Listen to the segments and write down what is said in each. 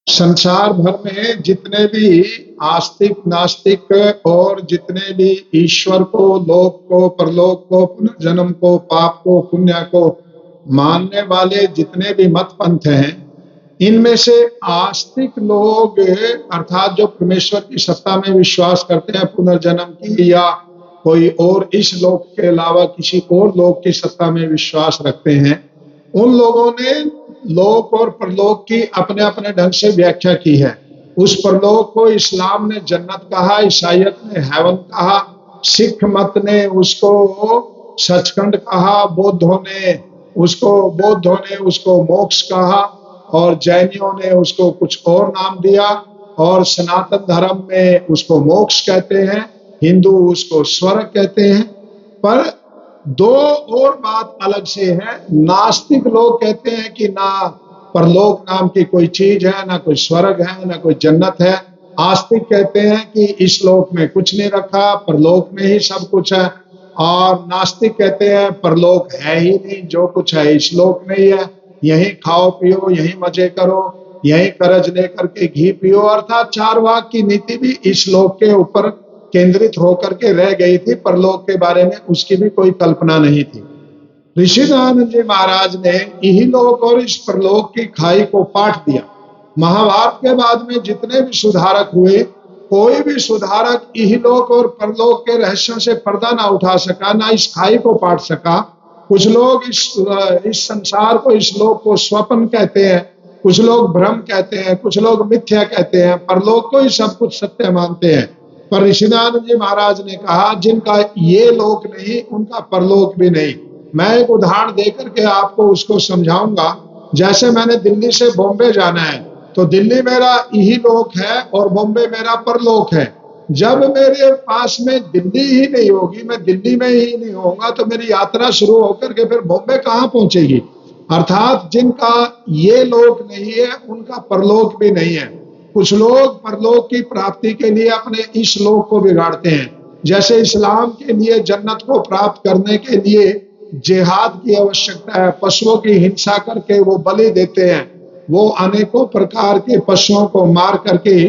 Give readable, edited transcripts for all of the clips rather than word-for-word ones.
संसार भर में जितने भी आस्तिक नास्तिक और जितने भी ईश्वर को, लोक को, परलोक को, पुनर्जन्म को, पाप को, पुण्य को मानने वाले जितने भी मत पंथ हैं, इनमें से आस्तिक लोग अर्थात जो परमेश्वर की सत्ता में विश्वास करते हैं, पुनर्जन्म की या कोई और इस लोक के अलावा किसी और लोक की सत्ता में विश्वास रखते हैं, उन लोगों ने लोक और परलोक की अपने अपने ढंग से व्याख्या की है। उस परलोक को इस्लाम ने जन्नत कहा, ईसाइयत ने हेवन कहा, सिख मत ने उसको सचखंड कहा, बौद्धों ने उसको मोक्ष कहा और जैनियों ने उसको कुछ और नाम दिया और सनातन धर्म में उसको मोक्ष कहते हैं, हिंदू उसको स्वर्ग कहते हैं। पर दो और बात अलग से है। नास्तिक लोग कहते हैं कि ना परलोक नाम की कोई चीज है, ना कोई स्वर्ग है, ना कोई जन्नत है। आस्तिक कहते हैं कि इस लोक में कुछ नहीं रखा, परलोक में ही सब कुछ है। और नास्तिक कहते हैं परलोक है ही नहीं, जो कुछ है इस लोक में ही है, यहीं खाओ पियो, यहीं मजे करो, यहीं कर्ज लेकर के घी पियो। अर्थात चारवाक की नीति भी इस लोक के ऊपर केंद्रित होकर के रह गई थी, परलोक के बारे में उसकी भी कोई कल्पना नहीं थी। ऋषि दयानंद जी महाराज ने इहलोक और इस परलोक की खाई को पाठ दिया। महाभारत के बाद में जितने भी सुधारक हुए, कोई भी सुधारक इहलोक और परलोक के रहस्यों से पर्दा ना उठा सका, ना इस खाई को पाट सका। कुछ लोग इस संसार को, इस लोक को स्वप्न कहते हैं, कुछ लोग भ्रम कहते हैं, कुछ लोग मिथ्या कहते हैं, परलोक को ही सब कुछ सत्य मानते हैं। पर ऋषि दयानंद जी महाराज ने कहा जिनका ये लोक नहीं, उनका परलोक भी नहीं। मैं एक उदाहरण देकर के आपको उसको समझाऊंगा। जैसे मैंने दिल्ली से बॉम्बे जाना है, तो दिल्ली मेरा यही लोक है और बॉम्बे मेरा परलोक है। जब मेरे पास में दिल्ली ही नहीं होगी, मैं दिल्ली में ही नहीं होऊंगा, तो मेरी यात्रा शुरू होकर के फिर बॉम्बे कहाँ पहुंचेगी। अर्थात जिनका ये लोक नहीं है, उनका परलोक भी नहीं है। कुछ लोग परलोक की प्राप्ति के लिए अपने इस लोक को बिगाड़ते हैं। जैसे इस्लाम के लिए जन्नत को प्राप्त करने के लिए जिहाद की आवश्यकता है, पशुओं की हिंसा करके वो बलि देते हैं, वो अनेकों प्रकार के पशुओं को मार करके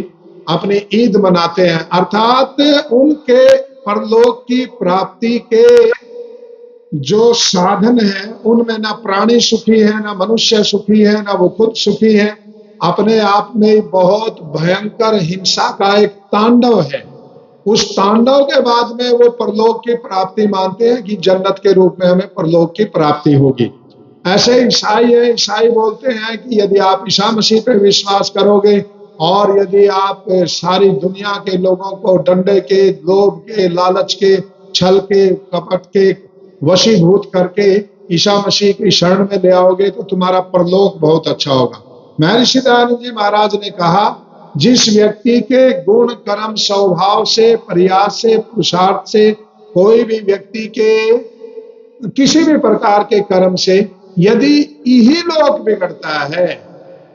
अपनी ईद मनाते हैं। अर्थात उनके परलोक की प्राप्ति के जो साधन है, उनमें ना प्राणी सुखी है, ना मनुष्य सुखी है, ना वो खुद सुखी है। अपने आप में बहुत भयंकर हिंसा का एक तांडव है। उस तांडव के बाद में वो परलोक की प्राप्ति मानते हैं कि जन्नत के रूप में हमें परलोक की प्राप्ति होगी। ऐसे ईसाई है, ईसाई बोलते हैं कि यदि आप ईसा मसीह पे विश्वास करोगे और यदि आप सारी दुनिया के लोगों को डंडे के, लोभ के, लालच के, छल के, कपट के वशीभूत करके ईसा मसीह की शरण में ले आओगे, तो तुम्हारा परलोक बहुत अच्छा होगा। महर्षि दयानंद जी महाराज ने कहा जिस व्यक्ति के गुण, कर्म, स्वभाव से, प्रयास से, पुरुषार्थ से, कोई भी व्यक्ति के किसी भी प्रकार के कर्म से यदि यही लोक बिगड़ता है,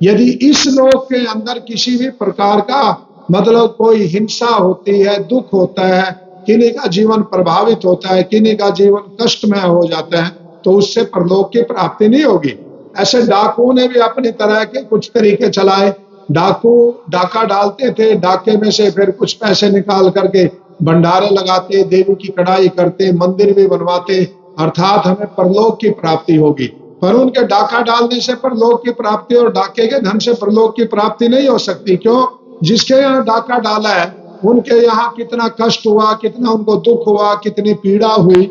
यदि इस लोक के अंदर किसी भी प्रकार का मतलब कोई हिंसा होती है, दुख होता है, किन्हीं का जीवन प्रभावित होता है, किन्हीं का जीवन कष्टमय हो जाता है, तो उससे परलोक की प्राप्ति नहीं होगी। ऐसे डाकुओं ने भी अपनी तरह के कुछ तरीके चलाए। डाकू डाका डालते थे, डाके में से फिर कुछ पैसे निकाल करके भंडारे लगाते, देवी की कढ़ाई करते, मंदिर भी बनवाते, अर्थात हमें परलोक की प्राप्ति होगी। पर उनके डाका डालने से परलोक की प्राप्ति और डाके के धन से परलोक की प्राप्ति नहीं हो सकती। क्यों? जिसके यहाँ डाका डाला है उनके यहाँ कितना कष्ट हुआ, कितना उनको दुख हुआ, कितनी पीड़ा हुई,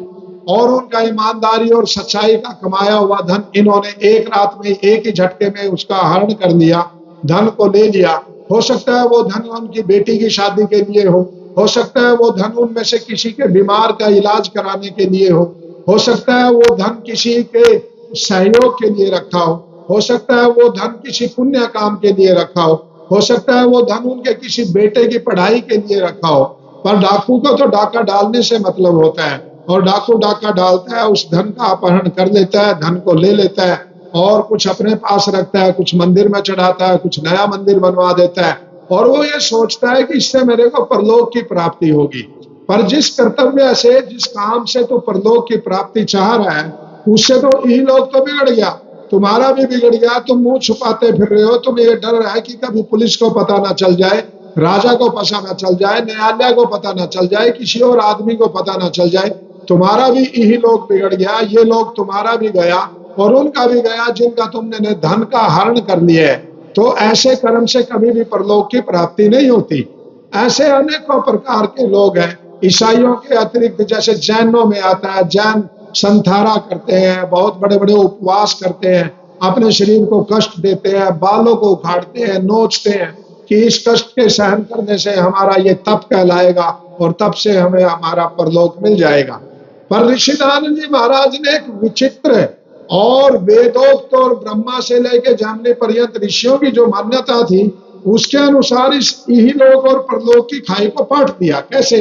और उनका ईमानदारी और सच्चाई का कमाया हुआ धन इन्होंने एक रात में, एक ही झटके में उसका हरण कर लिया, धन को ले लिया। हो सकता है वो धन उनकी बेटी की शादी के लिए हो सकता है वो धन उनमें से किसी के बीमार का इलाज कराने के लिए हो सकता है वो धन किसी के सहयोग के लिए रखा हो सकता है वो धन किसी पुण्य काम के लिए रखा हो सकता है वो धन उनके किसी बेटे की पढ़ाई के लिए रखा हो। पर डाकू को तो डाका डालने से मतलब होता है, और डाकू डाका डालता है, उस धन का अपहरण कर लेता है, धन को ले लेता है और कुछ अपने पास रखता है, कुछ मंदिर में चढ़ाता है, कुछ नया मंदिर बनवा देता है, और वो ये सोचता है कि इससे मेरे को परलोक की प्राप्ति होगी। पर जिस कर्तव्य से, जिस काम से तो परलोक की प्राप्ति चाह रहा है, उससे तो यही लोग तो बिगड़ गया। तुम्हारा भी बिगड़ गया, तुम मुंह छुपाते फिर रहे हो, तुम ये डर है कि कभी पुलिस को पता ना चल जाए, राजा को पता ना चल जाए, न्यायालय को पता ना चल जाए, किसी और आदमी को पता ना चल जाए, तुम्हारा भी यही लोग बिगड़ गया, ये लोग तुम्हारा भी गया और उनका भी गया जिनका तुमने धन का हरण कर लिया है। तो ऐसे कर्म से कभी भी परलोक की प्राप्ति नहीं होती। ऐसे अनेकों प्रकार के लोग हैं। ईसाइयों के अतिरिक्त जैसे जैनों में आता है, जैन संथारा करते हैं, बहुत बड़े बड़े उपवास करते हैं, अपने शरीर को कष्ट देते हैं, बालों को उखाड़ते हैं, नोचते हैं कि इस कष्ट के सहन करने से हमारा ये तप कहलाएगा और तप से हमें हमारा परलोक मिल जाएगा। पर ऋषि दयानंद जी महाराज ने एक विचित्र और वेदोक्त और ब्रह्मा से लेकर जामने पर्यंत ऋषियों की जो मान्यता थी उसके अनुसार इस यही लोक और परलोक की खाई को पाट दिया। कैसे?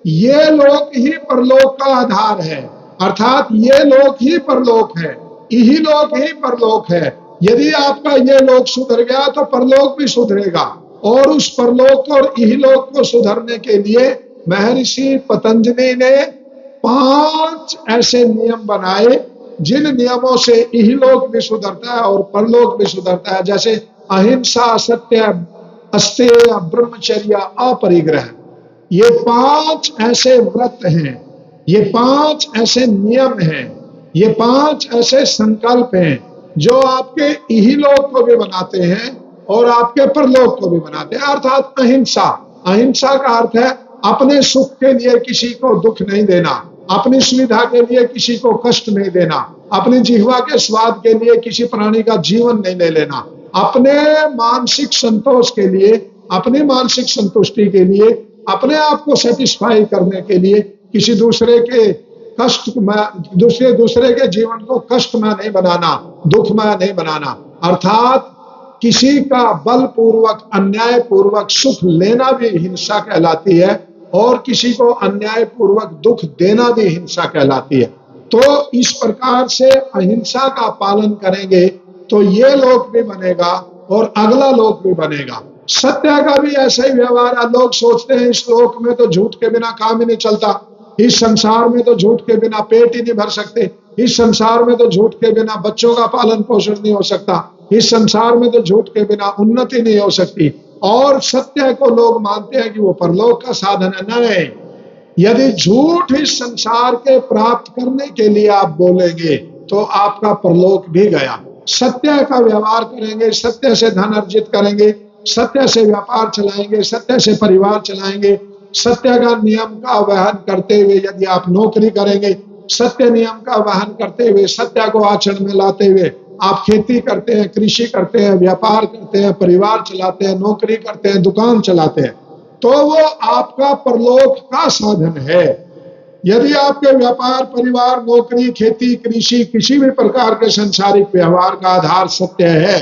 ये लोक ही परलोक का आधार है, अर्थात ये लोक ही परलोक है, यही लोक ही परलोक है। यदि आपका ये लोक सुधर गया तो परलोक भी सुधरेगा। और उस परलोक और यही लोक को सुधरने के लिए महर्षि पतंजलि ने 5 ऐसे नियम बनाए जिन नियमों से यही लोक भी सुधरता है और परलोक भी सुधरता है। जैसे अहिंसा, सत्य, अस्तेय, ब्रह्मचर्य, अपरिग्रह। ये 5 ऐसे व्रत हैं, ये 5 ऐसे नियम हैं, ये 5 ऐसे संकल्प हैं जो आपके यही लोक को भी बनाते हैं और आपके परलोक को भी बनाते हैं। अर्थात अहिंसा, अहिंसा का अर्थ है अपने सुख के लिए किसी को दुख नहीं देना, अपनी सुविधा के लिए किसी को कष्ट नहीं देना, अपनी जिह्वा के स्वाद के लिए किसी प्राणी का जीवन नहीं ले लेना, अपने मानसिक संतोष के लिए, अपनी मानसिक संतुष्टि के लिए, अपने आप को सेटिस्फाई करने के लिए किसी दूसरे के कष्ट में, दूसरे के जीवन को कष्टमय नहीं बनाना, दुखमय नहीं बनाना। अर्थात किसी का बलपूर्वक, अन्याय पूर्वक सुख लेना भी हिंसा कहलाती है और किसी को अन्याय पूर्वक दुख देना भी हिंसा कहलाती है। तो इस प्रकार से अहिंसा का पालन करेंगे तो ये लोक भी बनेगा और अगला लोक भी बनेगा। सत्य का भी ऐसा ही व्यवहार है। लोग सोचते हैं इस लोक में तो झूठ के बिना काम ही नहीं चलता, इस संसार में तो झूठ के बिना पेट ही नहीं भर सकते, इस संसार में तो झूठ के बिना बच्चों का पालन पोषण नहीं हो सकता, इस संसार में तो झूठ के बिना उन्नति नहीं हो सकती। और सत्य को लोग मानते हैं कि वो परलोक का साधन है। नहीं, यदि झूठ इस संसार के प्राप्त करने के लिए आप बोलेंगे तो आपका परलोक भी गया। सत्य का व्यवहार करेंगे, सत्य से धन अर्जित करेंगे, सत्य से व्यापार चलाएंगे, सत्य से परिवार चलाएंगे, सत्य का नियम का वहन करते हुए यदि आप नौकरी करेंगे, सत्य नियम का वहन करते हुए, सत्य को आचरण में लाते हुए आप खेती करते हैं, कृषि करते हैं, व्यापार करते हैं, परिवार चलाते हैं, नौकरी करते हैं, दुकान चलाते हैं, तो वो आपका परलोक का साधन है। यदि आपके व्यापार, परिवार, नौकरी, खेती, कृषि, किसी भी प्रकार के सांसारिक व्यवहार का आधार सत्य है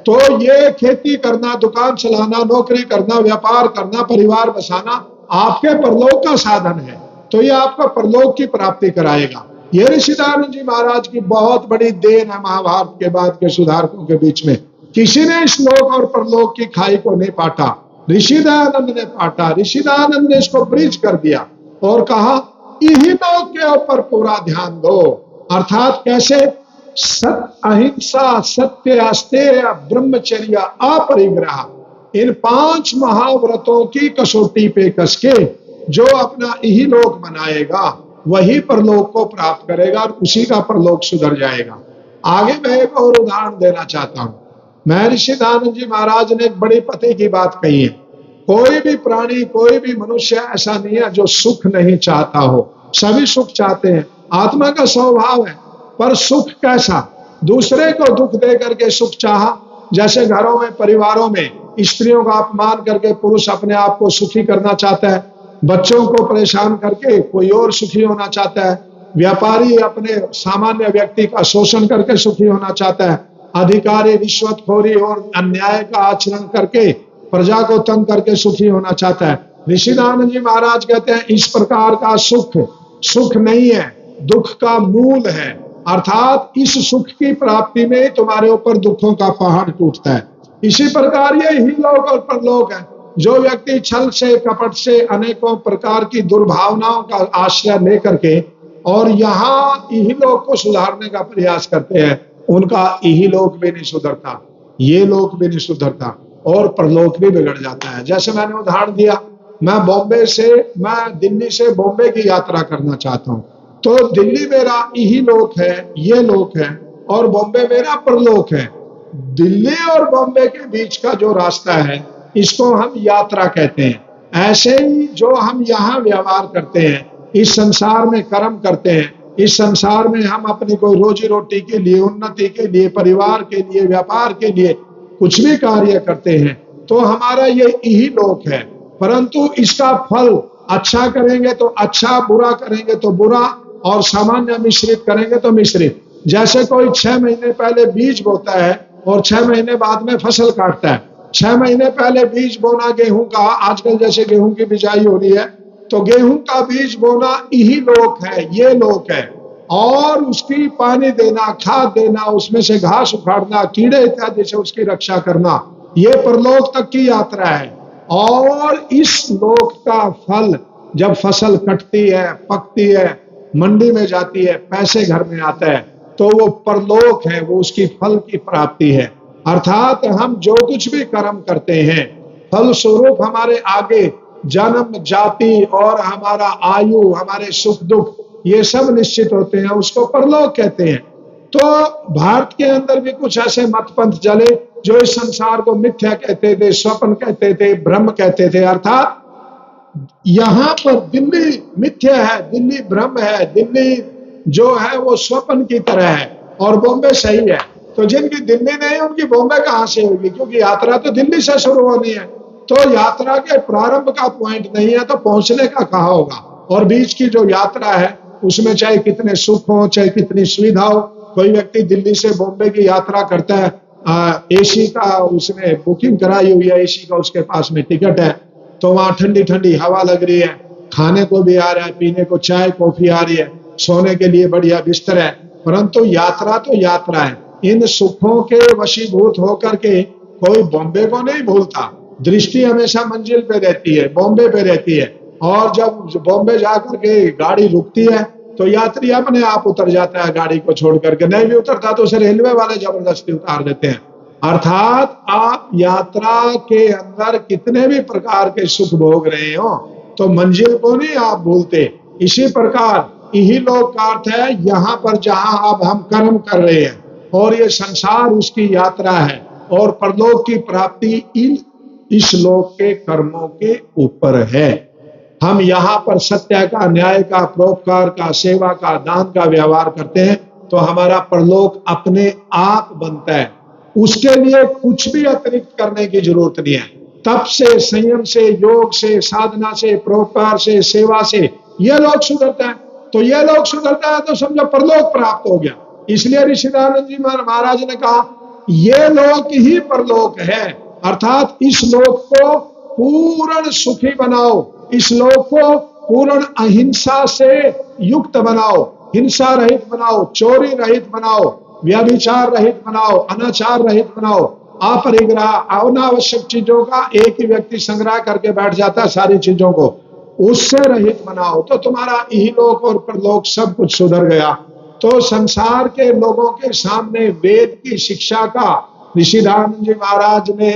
तो ये खेती करना, दुकान चलाना, नौकरी करना, व्यापार करना, परिवार बसाना आपके परलोक का साधन है। तो ये आपका परलोक की प्राप्ति कराएगा। ये ऋषि दयानंद जी महाराज की बहुत बड़ी देन है महाभारत के बाद के सुधारकों के बीच में। किसी ने इस लोक और परलोक की खाई को नहीं पाटा, ऋषि दयानंद ने पाटा। ऋषि दयानंद ने इसको ब्रिज कर दिया और कहा इन्हीं लोक के ऊपर पूरा ध्यान दो। अर्थात कैसे? अहिंसा, सत्य, अस्तेय, ब्रह्मचर्य, अपरिग्रह, इन 5 महाव्रतों की कसौटी पे कस के जो अपना यही लोक बनाएगा वही परलोक को प्राप्त करेगा और उसी का परलोक सुधर जाएगा। आगे मैं एक और उदाहरण देना चाहता हूं। महर्षि दयानंद जी महाराज ने एक बड़ी पते की बात कही है। कोई भी प्राणी, कोई भी मनुष्य ऐसा नहीं है जो सुख नहीं चाहता हो, सभी सुख चाहते हैं, आत्मा का स्वभाव है। पर सुख कैसा? दूसरे को दुख दे करके सुख चाहा। जैसे घरों में, परिवारों में स्त्रियों का अपमान करके पुरुष अपने आप को सुखी करना चाहता है, बच्चों को परेशान करके कोई और सुखी होना चाहता है, व्यापारी अपने सामान्य व्यक्ति का शोषण करके सुखी होना चाहता है, अधिकारी रिश्वतखोरी और अन्याय का आचरण करके प्रजा को तंग करके सुखी होना चाहता है। ऋषि दयानंद जी महाराज कहते हैं इस प्रकार का सुख सुख नहीं है, दुख का मूल है। अर्थात इस सुख की प्राप्ति में तुम्हारे ऊपर दुखों का पहाड़ टूटता है। इसी प्रकार ये ही लोक और परलोक है। जो व्यक्ति छल से, कपट से, अनेकों प्रकार की दुर्भावनाओं का आश्रय लेकर के और यहाँ यही लोक को सुधारने का प्रयास करते हैं, उनका यही लोक भी नहीं सुधरता, ये लोक भी नहीं सुधरता और परलोक भी बिगड़ जाता है। जैसे मैंने उदाहरण दिया, मैं दिल्ली से बॉम्बे की यात्रा करना चाहता हूँ, तो दिल्ली मेरा यही लोक है, ये लोक है, और बॉम्बे मेरा परलोक है। दिल्ली और बॉम्बे के बीच का जो रास्ता है, इसको हम यात्रा कहते हैं। ऐसे ही जो हम यहाँ व्यवहार करते हैं, इस संसार में कर्म करते हैं, इस संसार में हम अपनी कोई रोजी रोटी के लिए, उन्नति के लिए, परिवार के लिए, व्यापार के लिए कुछ भी कार्य करते हैं, तो हमारा ये यही लोक है। परंतु इसका फल अच्छा करेंगे तो अच्छा, बुरा करेंगे तो बुरा, और सामान्य मिश्रित करेंगे तो मिश्रित। जैसे कोई 6 महीने पहले बीज बोता है और 6 महीने बाद में फसल काटता है। 6 महीने पहले बीज बोना गेहूं का, आजकल जैसे गेहूं की बिजाई हो रही है, तो गेहूं का बीज बोना यही लोक है, ये लोक है। और उसकी पानी देना, खाद देना, उसमें से घास उखाड़ना, कीड़े इत्यादि से उसकी रक्षा करना, ये परलोक तक की यात्रा है। और इस लोक का फल जब फसल कटती है, पकती है, मंडी में जाती है, पैसे घर में आता है, तो वो परलोक है, वो उसकी फल की प्राप्ति है। अर्थात हम जो कुछ भी कर्म करते हैं, फल स्वरूप हमारे आगे जन्म, जाति और हमारा आयु, हमारे सुख दुख, ये सब निश्चित होते हैं, उसको परलोक कहते हैं। तो भारत के अंदर भी कुछ ऐसे मत पंथ चले जो इस संसार को मिथ्या कहते थे, स्वप्न कहते थे, भ्रम कहते थे। अर्थात यहाँ पर दिल्ली मिथ्या है, दिल्ली भ्रम है, दिल्ली जो है वो स्वप्न की तरह है, और बॉम्बे सही है। तो जिनकी दिल्ली नहीं, उनकी बॉम्बे कहाँ से होगी? क्योंकि यात्रा तो दिल्ली से शुरू होनी है, तो यात्रा के प्रारंभ का पॉइंट नहीं है, तो पहुंचने का कहाँ होगा? और बीच की जो यात्रा है, उसमें चाहे कितने सुख हो, चाहे कितनी सुविधा हो। कोई व्यक्ति दिल्ली से बॉम्बे की यात्रा करता है, एसी का उसने बुकिंग कराई हुई है, एसी का उसके पास में टिकट है, तो वहां ठंडी ठंडी हवा लग रही है, खाने को भी आ रहा है, पीने को चाय कॉफी आ रही है, सोने के लिए बढ़िया बिस्तर है। परंतु यात्रा तो यात्रा है। इन सुखों के वशीभूत होकर के कोई बॉम्बे को नहीं भूलता, दृष्टि हमेशा मंजिल पे रहती है, बॉम्बे पे रहती है। और जब बॉम्बे जाकर के गाड़ी रुकती है, तो यात्री अपने आप उतर जाता है गाड़ी को छोड़ करके, नहीं भी उतरता तो उसे रेलवे वाले जबरदस्ती उतार देते हैं। अर्थात आप यात्रा के अंदर कितने भी प्रकार के सुख भोग रहे हो, तो मंजिल को नहीं आप भूलते। इसी प्रकार यही लोक का अर्थ है, यहाँ पर जहां अब हम कर्म कर रहे हैं, और ये संसार उसकी यात्रा है, और परलोक की प्राप्ति इस लोक के कर्मों के ऊपर है। हम यहाँ पर सत्य का, न्याय का, परोपकार का, सेवा का, दान का व्यवहार करते हैं, तो हमारा परलोक अपने आप बनता है। उसके लिए कुछ भी अतिरिक्त करने की जरूरत नहीं है। तप से, संयम से, योग से, साधना से, परोपकार से, सेवा से ये लोक सुधरता है। तो ये लोक सुधरता है तो समझो परलोक प्राप्त हो गया। इसलिए ऋषिदानंद जी महाराज ने कहा, ये लोक ही परलोक है। अर्थात इस लोक को पूर्ण सुखी बनाओ, इस लोक को पूर्ण अहिंसा से युक्त बनाओ, हिंसा रहित बनाओ, चोरी रहित बनाओ, व्यभिचार रहित बनाओ, अनाचार रहित बनाओ, अपरिग्रह, अनावश्यक चीजों का एक ही व्यक्ति संग्रह करके बैठ जाता है, सारी चीजों को उससे रहित बनाओ, तो तुम्हारा यही लोक और परलोक सब कुछ सुधर गया। तो संसार के लोगों के सामने वेद की शिक्षा का ऋषिदानंद जी महाराज ने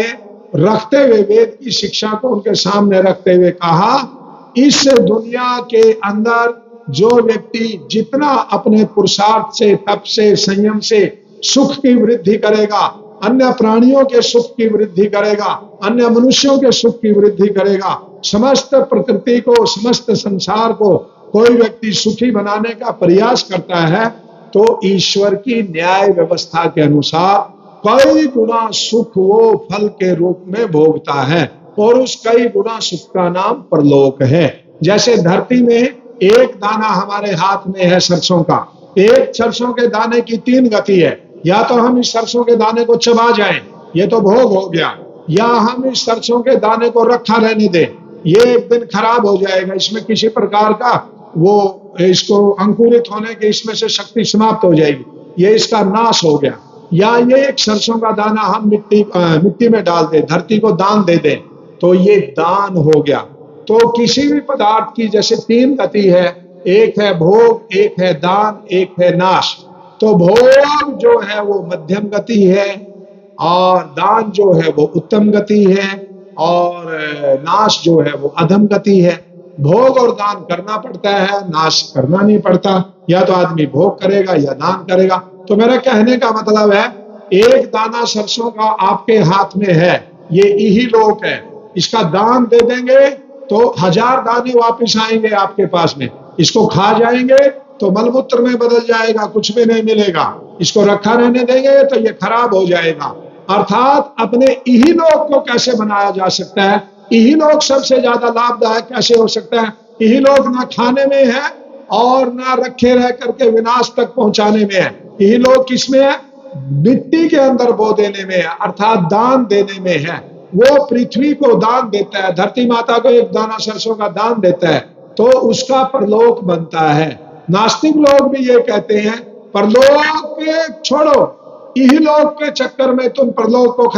रखते हुए, वेद की शिक्षा को उनके सामने रखते हुए कहा, इस दुनिया के अंदर जो व्यक्ति जितना अपने पुरुषार्थ से, तप से, संयम से सुख की वृद्धि करेगा, अन्य प्राणियों के सुख की वृद्धि करेगा, अन्य मनुष्यों के सुख की वृद्धि करेगा, समस्त प्रकृति को, समस्त संसार को कोई व्यक्ति सुखी बनाने का प्रयास करता है, तो ईश्वर की न्याय व्यवस्था के अनुसार कई गुना सुख वो फल के रूप में भोगता है, और उस कई गुना सुख का नाम परलोक है। जैसे धरती में एक दाना हमारे हाथ में है सरसों का, एक सरसों के दाने की 3 गति है, या तो हम इस सरसों के दाने को चबा जाएं, ये तो भोग हो गया, या हम इस सरसों के दाने को रखा रहने दें, ये एक दिन खराब हो जाएगा, इसमें किसी प्रकार का वो इसको अंकुरित होने के इसमें से शक्ति समाप्त हो जाएगी, ये इसका नाश हो गया। या ये एक सरसों का दाना हम मिट्टी में डाल दे, धरती को दान दे दे, तो ये दान हो गया। तो किसी भी पदार्थ की जैसे 3 गति है, एक है भोग, एक है दान, एक है नाश। तो भोग जो है वो मध्यम गति है और दान जो है वो उत्तम गति है और नाश जो है वो अधम गति है। भोग और दान करना पड़ता है, नाश करना नहीं पड़ता। या तो आदमी भोग करेगा या दान करेगा। तो मेरा कहने का मतलब है, एक दाना सरसों का आपके हाथ में है, ये इहलोक है। इसका दान दे देंगे तो 1000 दाने वापस आएंगे आपके पास में। इसको खा जाएंगे तो मलमूत्र में बदल जाएगा, कुछ भी नहीं मिलेगा। इसको रखा रहने देंगे तो ये खराब हो जाएगा। अर्थात अपने इहलोक को कैसे बनाया जा सकता है, इहलोक सबसे ज्यादा लाभदायक कैसे हो सकता है। इहलोक ना खाने में है और ना रखे रह करके विनाश तक पहुंचाने में है। इहलोक किसमें है? मिट्टी के अंदर बो देने में है, अर्थात दान देने में है। वो पृथ्वी को दान देता है, धरती माता को एक दाना सरसों का दान देता है तो उसका परलोक बनता है। नास्तिक लोग भी ये कहते हैं परलोक छोड़ो, इहलोक के चक्कर में तुम परलोक को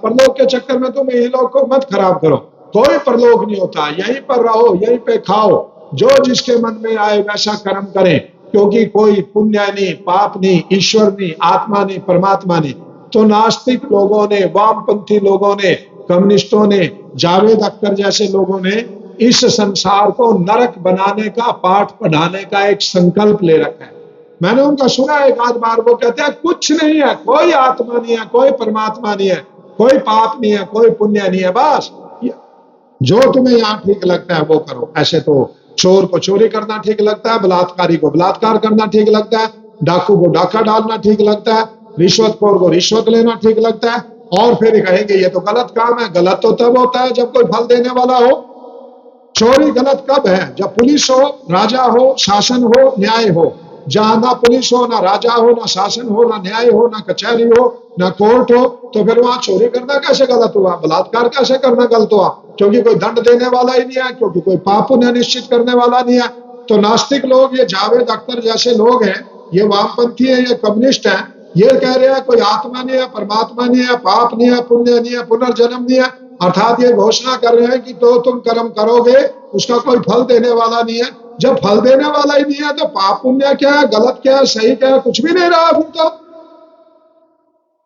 परलोक के चक्कर में तुम इहलोक को मत खराब करो। कोई परलोक नहीं होता, यहीं पर रहो, यहीं पे खाओ, जो जिसके मन में आए वैसा कर्म करें, क्योंकि कोई पुण्य नहीं, पाप नहीं, ईश्वर नहीं, आत्मा नहीं, परमात्मा नहीं। तो नास्तिक लोगों ने, वामपंथी लोगों ने, कम्युनिस्टों ने, जावेद अख्तर जैसे लोगों ने इस संसार को नरक बनाने का, पाठ पढ़ाने का एक संकल्प ले रखा है। मैंने उनका सुना एक आध बार, वो कहते हैं कुछ नहीं है, कोई आत्मा नहीं है, कोई परमात्मा नहीं है, कोई पाप नहीं है, कोई पुण्य नहीं है, बस जो तुम्हें यहाँ ठीक लगता है वो करो। ऐसे तो चोर को चोरी करना ठीक लगता है, बलात्कारी को बलात्कार करना ठीक लगता है, डाकू को डाका डालना ठीक लगता है, रिश्वतखोर को रिश्वत लेना ठीक लगता है। और फिर कहेंगे ये तो गलत काम है। गलत तो तब होता है जब कोई फल देने वाला हो। चोरी गलत कब है? जब पुलिस हो, राजा हो, शासन हो, न्याय हो। जहां ना पुलिस हो, ना राजा हो, ना शासन हो, ना न्याय हो, ना कचहरी हो, ना कोर्ट हो, तो फिर वहां चोरी करना कैसे गलत हुआ, बलात्कार कैसे करना गलत हुआ? क्योंकि कोई दंड देने वाला ही नहीं है, क्योंकि कोई पाप पुण्य निश्चित करने वाला नहीं है। तो नास्तिक लोग, ये जावेद अख्तर जैसे लोग हैं, ये वामपंथी है, ये कम्युनिस्ट है, ये कह रहे हैं कोई आत्मा नहीं है, परमात्मा नहीं है, पाप नहीं है, पुण्य नहीं है, पुनर्जन्म नहीं है। अर्थात ये घोषणा कर रहे हैं कि तो तुम कर्म करोगे, उसका कोई फल देने वाला नहीं है। जब फल देने वाला ही नहीं है तो पाप पुण्य क्या है, गलत क्या है, सही क्या है, कुछ भी नहीं रहा। फिर तो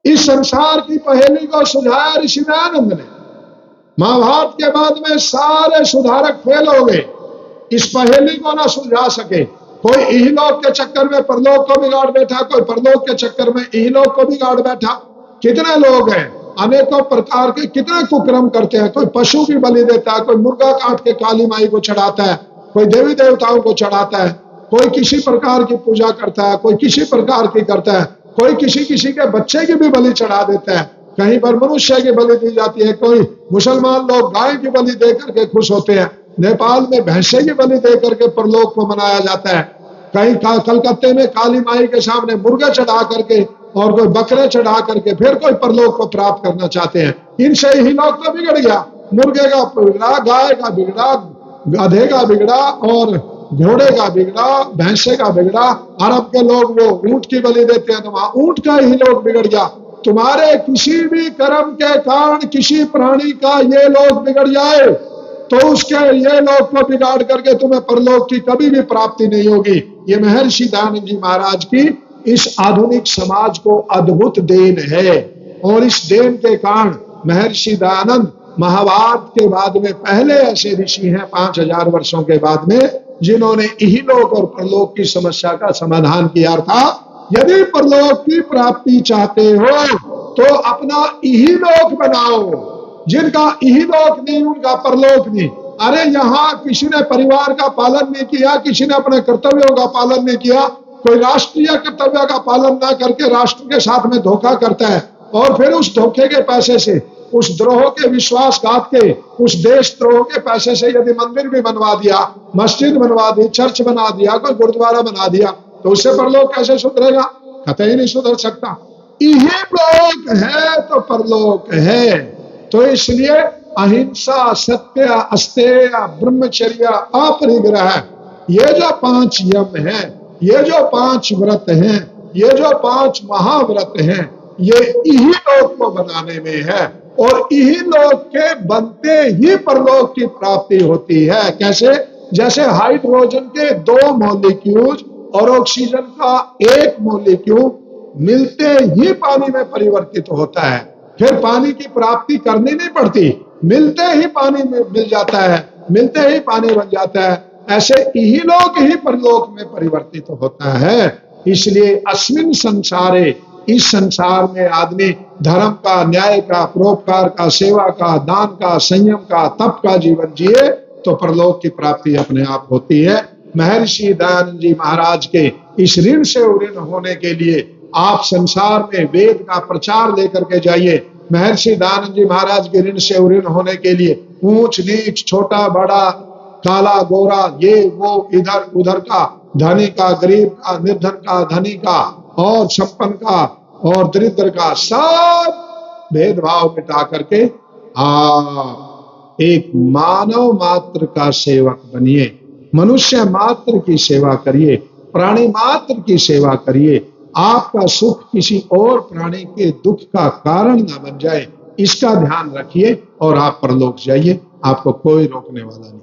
इस संसार की पहेली को सुझाया ऋषि दयानंद ने। महाभारत के बाद में सारे सुधारक फेल हो गए, इस पहेली को ना सुलझा सके। कोई इहलोक के चक्कर में परलोक को बिगाड़ बैठा, कोई परलोक के चक्कर में इहलोक को बिगाड़ बैठा। कितने लोग हैं, अनेकों प्रकार के कितने कुकर्म करते हैं। कोई पशु की बलि देता है, कोई मुर्गा काट के काली माई को चढ़ाता है, कोई देवी देवताओं को चढ़ाता है, कोई किसी प्रकार की पूजा करता है, कोई किसी प्रकार की करता है, कोई किसी किसी के बच्चे की भी बलि चढ़ा देता है। कहीं पर मनुष्य की बलि दी जाती है, कोई मुसलमान लोग गाय की बलि दे करके खुश होते हैं, नेपाल में भैंसे की बलि दे करके परलोक को मनाया जाता है। कहीं कलकत्ते में काली माई के सामने मुर्गे चढ़ा करके और कोई बकरे चढ़ा करके फिर कोई परलोक को प्राप्त करना चाहते हैं। इनसे ही लोग तो बिगड़ गया, मुर्गे का बिगड़ा, गाय का बिगड़ा, गधे का बिगड़ा और घोड़े का बिगड़ा, भैंसे का बिगड़ा। अरब के लोग वो ऊंट की बलि देते हैं तो वहां ऊंट का ही लोग बिगड़ गया। तुम्हारे किसी भी कर्म के कारण किसी प्राणी का ये लोग बिगड़ जाए तो उसके ये लोग को बिगाड़ करके तुम्हें परलोक की कभी भी प्राप्ति नहीं होगी। ये महर्षि दयानंद जी महाराज की इस आधुनिक समाज को अद्भुत देन है। और इस देन के कारण महर्षि दयानंद महाभारत के बाद में पहले ऐसे ऋषि हैं 5000 वर्षों के बाद में जिन्होंने इहलोक और परलोक की समस्या का समाधान किया था। यदि परलोक की प्राप्ति चाहते हो तो अपना इहलोक बनाओ। जिनका इहलोक नहीं उनका परलोक नहीं। अरे यहाँ किसी ने परिवार का पालन नहीं किया, किसी ने अपने कर्तव्यों का पालन नहीं किया, कोई राष्ट्रीय कर्तव्य का पालन ना करके राष्ट्र के साथ में धोखा करता है और फिर उस धोखे के पैसे से, उस द्रोह के, विश्वासघात के, उस देशद्रोह के पैसे से यदि मंदिर भी बनवा दिया, मस्जिद बनवा दी, चर्च बना दिया, कोई गुरुद्वारा बना दिया, तो उससे परलोक कैसे सुधरेगा? कतई नहीं सुधर सकता। इहलोक है तो परलोक है। तो इसलिए अहिंसा, सत्य, अस्तेय, ब्रह्मचर्य, अपरिग्रह, ये जो 5 यम हैं, ये जो 5 व्रत हैं, ये जो 5 महाव्रत हैं, ये इहलोक को बनाने में है। और इहलोक के बनते ही परलोक की प्राप्ति होती है। कैसे? जैसे हाइड्रोजन के 2 मॉलिक्यूल्स और ऑक्सीजन का एक मॉलिक्यूल मिलते ही पानी में परिवर्तित होता है। फिर पानी की प्राप्ति करनी नहीं पड़ती, मिलते ही पानी में मिल जाता है, मिलते ही पानी बन जाता है। ऐसे इहलोक ही परलोक में परिवर्तित होता है। इसलिए अस्मिन संसारे, इस संसार में आदमी धर्म का, न्याय का, परोपकार का, सेवा का, दान का, संयम का, तप का जीवन जिए तो परलोक की प्राप्ति अपने आप होती है। महर्षि दयानंद जी महाराज के इस ऋण से उऋण होने के लिए आप संसार में वेद का प्रचार लेकर के जाइए। महर्षि दयानंद जी महाराज के ऋण से उऋण होने के लिए ऊंच नीच, छोटा बड़ा, काला गोरा, ये वो, इधर उधर का, धनी का, गरीब का, निर्धन का, धनी का, और संपन्न का और दरिद्र का, सब भेदभाव मिटा करके आप एक मानव मात्र का सेवक बनिए, मनुष्य मात्र की सेवा करिए, प्राणी मात्र की सेवा करिए। आपका सुख किसी और प्राणी के दुख का कारण न बन जाए, इसका ध्यान रखिए और आप परलोक जाइए। आपको कोई रोकने वाला नहीं।